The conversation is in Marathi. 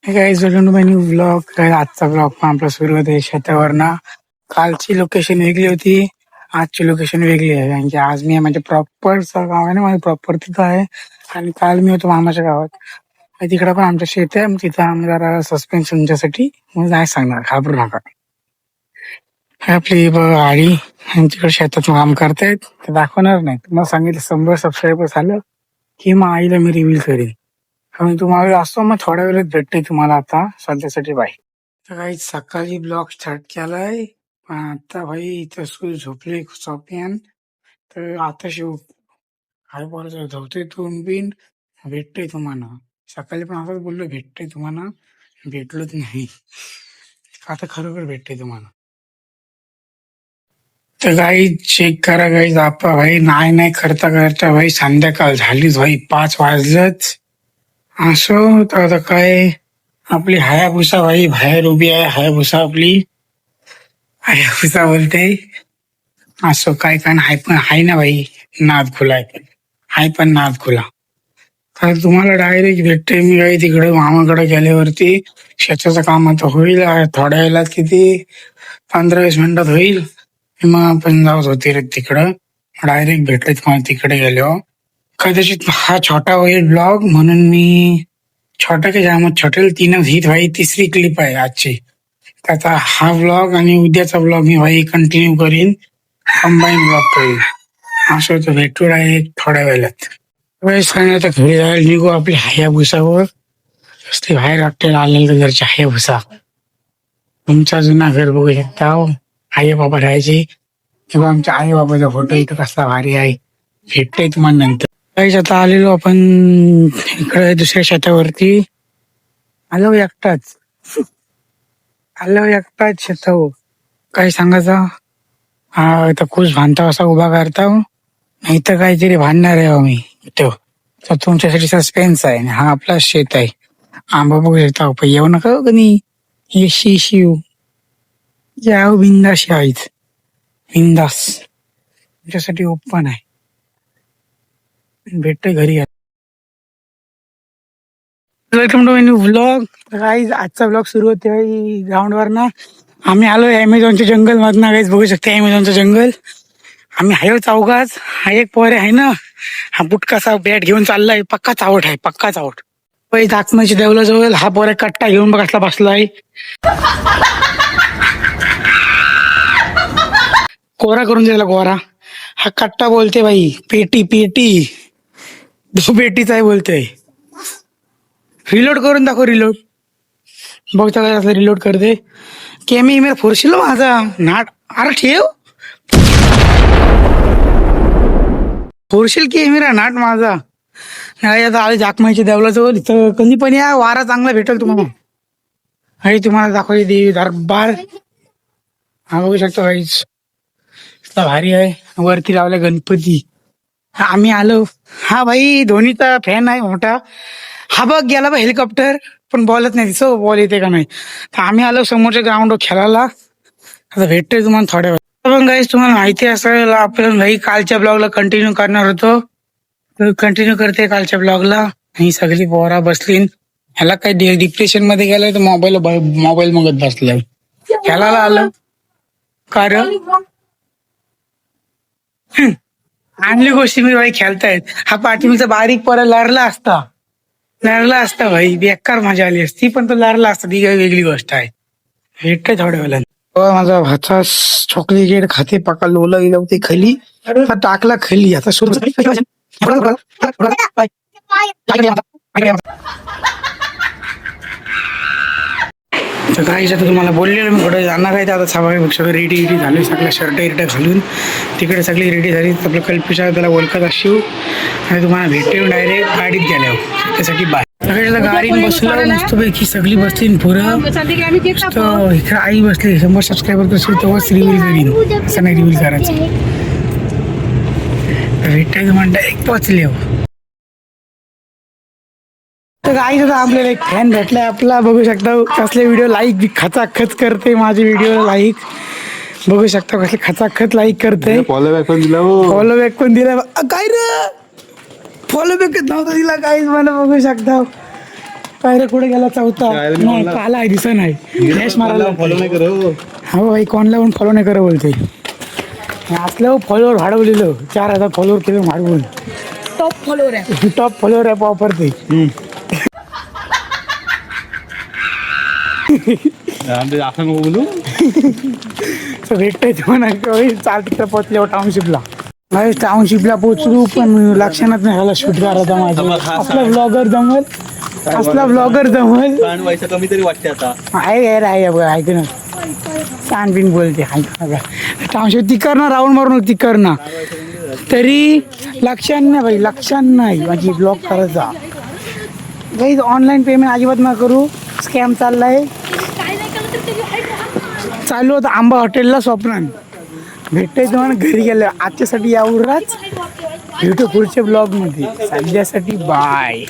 Guys welcome to my new blog. काय आजचा ब्लॉग पण आपला सुरू होते शेतावर ना. कालची लोकेशन वेगळी होती, आजची लोकेशन वेगळी आहे. कारण की आज मी म्हणजे प्रॉपरचं गाव आहे ना, माझं प्रॉपर तिथं आहे. आणि काल मी होतो मामाच्या गावात. तिकडं पण आमचं शेत आहे. तिथं आम्ही जरा सस्पेन्स तुमच्यासाठी मग नाही सांगणार, घाबरू नका. आपली गाडी आमच्याकडे शेतात काम करतायत, ते दाखवणार नाही. तुम्हाला सांगितलं 100 सबस्क्रायबर झालं की मग आईला मी रिव्हील करेन. आणि तुम्हाला वेळ असतो मग थोड्या वेळात भेटते तुम्हाला. आता सध्यासाठी बाय. तर काही सकाळी ब्लॉग स्टार्ट केलाय, पण आता भाई इथं स्कूल झोपले सोपियान. तर आता शिव काय बोलायचं झोपतोय तून बिन भेटतोय तुम्हाला. सकाळी पण असंच बोललो भेटतोय तुम्हाला, भेटलोच नाही. आता खरोखर भेटतोय तुम्हाला. तर काही चेक करा काही आपा भाई नाही नाही करता करता भाई संध्याकाळ झालीच भाई, 5 वाजलंच. असं तर आता काय आपली हायाभुसा भाई बाहेर उभी आहे. हायाभुसा आपली हायाभुसा बोलते असं काय काय हाय पण हाय ना भाई. नाद खुला आहे, हाय पण नाद खुला. तर तुम्हाला डायरेक्ट भेटते मी काही तिकडे मामाकडे गेल्यावरती. शेताचं काम आता होईल थोड्या वेळात, किती 15-20 मिनिटात होईल. मग आपण जाऊच होते रे तिकडं. डायरेक्ट भेटले तुम्हाला तिकडे गेलो. कदाचित हा छोटा होईल ब्लॉग म्हणून मी छोटा के जामत छोटेल तीनच ही भाई तिसरी क्लिप आहे आजची. त्याचा हा व्लॉग आणि उद्याचा व्लॉग मी भाई कंटिन्यू करीन, कंबाईन ब्लॉग करीन. असं तर भेटू डायरेक्ट थोड्या वेळात. सांगण्यात घरी जायला निघू आपली हायाभुसावर. ते बाहेर वाटते आलेलं घरच्या हायाभुसा. तुमचा जुना घर बघू शकता. आई बाबा राहायचे तेव्हा आमच्या आई बाबाचा फोटो इथं कसला भारी आहे. भेटतोय तुम्हाला नंतर. काहीच आता आलेलो आपण इकडे दुसऱ्या शेतावरती. आलो एकटाच, आलो एकटाच शेतावर. काय सांगायचं, हा आता खुश भांडता असा उभा करता, नाही तर काहीतरी भांडणार आहे आम्ही इथं. तर तुमच्यासाठी सस्पेन्स आहे. हा आपला शेत आहे. आंबा बघू शकता. येऊ नका कधी येशी शिव याव बिंदास आहेत, बिंदास तुमच्यासाठी ओपन आहे. भेटतोय घरी. Welcome to my new blog. Guys आजचा ब्लॉग सुरू होते ग्राउंड वर ना. आम्ही आलो अमेझॉनच्या जंगल मधनं. गाईज बघू शकते अमेझॉनचं जंगल. आम्ही हाय चौघाच. हा एक पोर आहे ना, हा बुटकासा बॅट घेऊन चाललाय. पक्का चावट आहे, पक्का चावट. पै दाखमाची देवलाजवळ हा पोर कट्टा घेऊन बघा बसलाय. कोरा करून द्यायला गोरा. हा कट्टा बोलते भाई पेटी पेटी, दो पेटीचा आहे बोलते. रिलोड करून दाखव, रिलोड बघता काय असं रिलोड करते. केमी मेरा फोरशील माझा नाट. अरे ठेव फोरशील की मेरा नाट माझा. नाही आता आले जाकमाईच्या देवलाजवळ. इथं कधी पण या, वारा चांगला भेटेल तुम्हाला. हे तुम्हाला दाखवली देवी दरबार. हा बघू शकतो काहीच भारी आहे. वरती लावला गणपती. आम्ही आलो. हा भाई धोनीचा फॅन आहे मोठा. हा बघ गेला बा हेलिकॉप्टर, पण बॉलच नाही दिसो बॉल येते का नाही. तर आम्ही आलो समोरच्या ग्राउंडवर खेळायला. आता भेटतोय तुम्हाला थोड्या वेळ. पण गाईस तुम्हाला माहिती असेल आपण भाई कालच्या ब्लॉगला कंटिन्यू करणार होतो, तर कंटिन्यू करते कालच्या ब्लॉगला. ही सगळी पोरा बसली. ह्याला काही डिप्रेशन मध्ये गेलाय तर मोबाईल मगत बसलाय. खेळायला आलं कारण आणली गोष्टी मी भाई खेळतायत. हा पाठीमागचा बारीक पोरा लढला असता भाई, बेकार मजा आली असती. पण तो लढला असता, ती काही वेगळी गोष्ट आहे. भेटतोय थोड्या वेळा. माझा भाचा चॉकलेट खाते, पका लोला गेला होते खाली, टाकला खाली. आता सुरू तर काही आता तुम्हाला बोललेलं मी कुठे जाणार आहे. आता सगळं रेडी झाले, सगळं शर्ट इर्ट घालून तिकडे सगळी रेडी झाली. आपलं कल्पिशा त्याला ओळखत असू आणि तुम्हाला भेटेल डायरेक्ट गाडीत गेल्यावर. त्यासाठी बाय सगळ्याला गाडीत बसलं मस्तपैकी, सगळी बसली पुरं. इकडे आई बसली. 100 सबस्क्रायबर कसं तेव्हाच रिव्हील करीन, असं नाही रिव्हील करायचं. भेटायचं म्हणता एक पोचले. तर आई आता आपल्याला एक फॅन भेटलाय आपला. बघू शकता कसले व्हिडिओ लाईक खचाखच करते. माझे व्हिडिओ लाईक बघू शकता कसले खचाखच लाईक करते. फॉलो बॅक पण दिला. काय रे फॉलो बॅक नव्हता दिला काहीच. मला बघू शकता काय रे कुठे गेला चौथा नाही काला आहे दिसत नाही डॅश मारायला फॉलो नाही करू हो भाई कोणला पण फॉलो नाही करा बोलते असलं फॉलोवर वाढवलेलं 4,000 फॉलोवर केलं वाढवून टॉप फॉलोअर आहे. टॉप फॉलोवर आहे वापरते असं नको बोलू भेटतंय म्हणा चालतं पोचले टाउनशिपला टाउनशिपला पोचलो पण लक्षणात नाही झाला शूट करायचा माझा असला ब्लॉगर जमल व्हायचं कमी तरी वाटते आता आहे ऐक ना छान बिन बोलते टाउनशिप ती करणार राऊंड मारून ती करणार तरी लक्षात नाही भाई लक्षात नाही माझी ब्लॉग करायचा भाई ऑनलाईन पेमेंट अजिबात ना करू स्कॅम चाललाय चालू होतं आंबा हॉटेलला स्वप्नान भेटतंय तुम्हाला घरी गेलं आजच्यासाठी यावरच भेटू पुढच्या ब्लॉगमध्ये सध्यासाठी बाय.